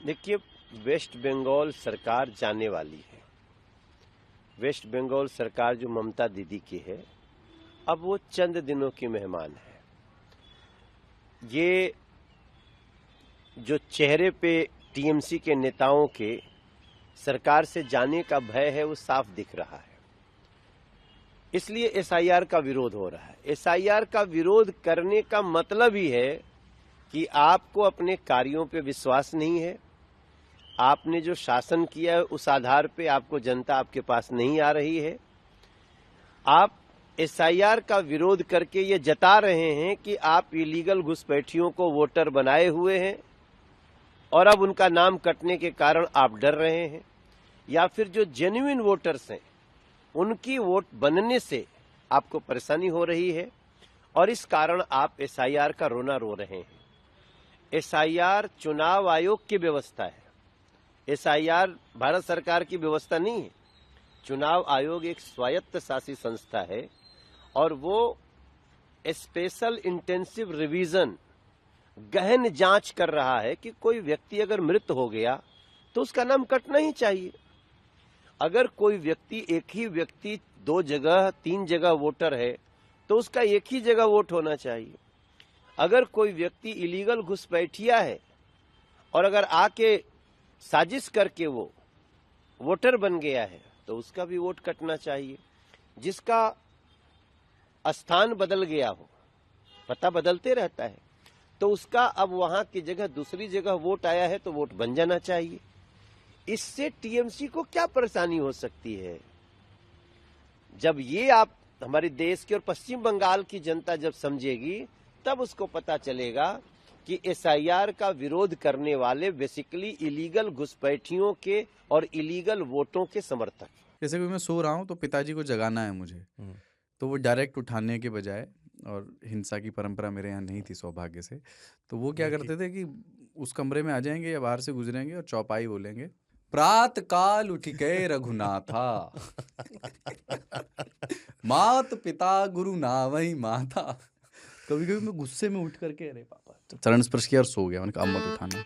देखिए, वेस्ट बंगाल सरकार जाने वाली है। वेस्ट बंगाल सरकार जो ममता दीदी की है, अब वो चंद दिनों की मेहमान है। ये जो चेहरे पे टीएमसी के नेताओं के सरकार से जाने का भय है, वो साफ दिख रहा है। इसलिए एसआईआर का विरोध हो रहा है। एसआईआर का विरोध करने का मतलब ही है कि आपको अपने कार्यों पे विश्वास नहीं है। आपने जो शासन किया है उस आधार पे आपको जनता आपके पास नहीं आ रही है। आप एसआईआर का विरोध करके ये जता रहे हैं कि आप इलीगल घुसपैठियों को वोटर बनाए हुए हैं और अब उनका नाम कटने के कारण आप डर रहे हैं, या फिर जो जेन्युइन वोटर्स हैं उनकी वोट बनने से आपको परेशानी हो रही है और इस कारण आप एसआईआर का रोना रो रहे हैं। एसआईआर चुनाव आयोग की व्यवस्था है। एसआईआर भारत सरकार की व्यवस्था नहीं है। चुनाव आयोग एक स्वायत्त शासी संस्था है और वो स्पेशल इंटेंसिव रिवीजन, गहन जांच कर रहा है कि कोई व्यक्ति अगर मृत हो गया तो उसका नाम कटना ही चाहिए। अगर कोई व्यक्ति, एक ही व्यक्ति 2 जगह 3 जगह वोटर है तो उसका एक ही जगह वोट होना चाहिए। अगर कोई व्यक्ति इलीगल घुसपैठिया है और अगर आके साजिश करके वो वोटर बन गया है तो उसका भी वोट कटना चाहिए। जिसका स्थान बदल गया हो, पता बदलते रहता है, तो उसका अब वहां की जगह दूसरी जगह वोट आया है तो वोट बन जाना चाहिए। इससे टीएमसी को क्या परेशानी हो सकती है? जब ये आप हमारे देश की और पश्चिम बंगाल की जनता जब समझेगी तब उसको पता चलेगा कि एसआईआर का विरोध करने वाले बेसिकली इलीगल घुसपैठियों के और इलीगल वोटों के समर्थक। जैसे कि मैं सो रहा हूँ तो पिताजी को जगाना है मुझे, तो वो डायरेक्ट उठाने के बजाय, और हिंसा की परंपरा मेरे यहाँ नहीं थी सौभाग्य से, तो वो क्या करते थे कि उस कमरे में आ जाएंगे या बाहर से गुजरेंगे और चौपाई बोलेंगे, प्रात काल उठ के रघुनाथा मात पिता गुरु नावई माता। कभी कभी मैं गुस्से में उठ करके अरे पापा, तो चरण स्पर्श किया और सो गया। मैंने कहा अब मत उठाना।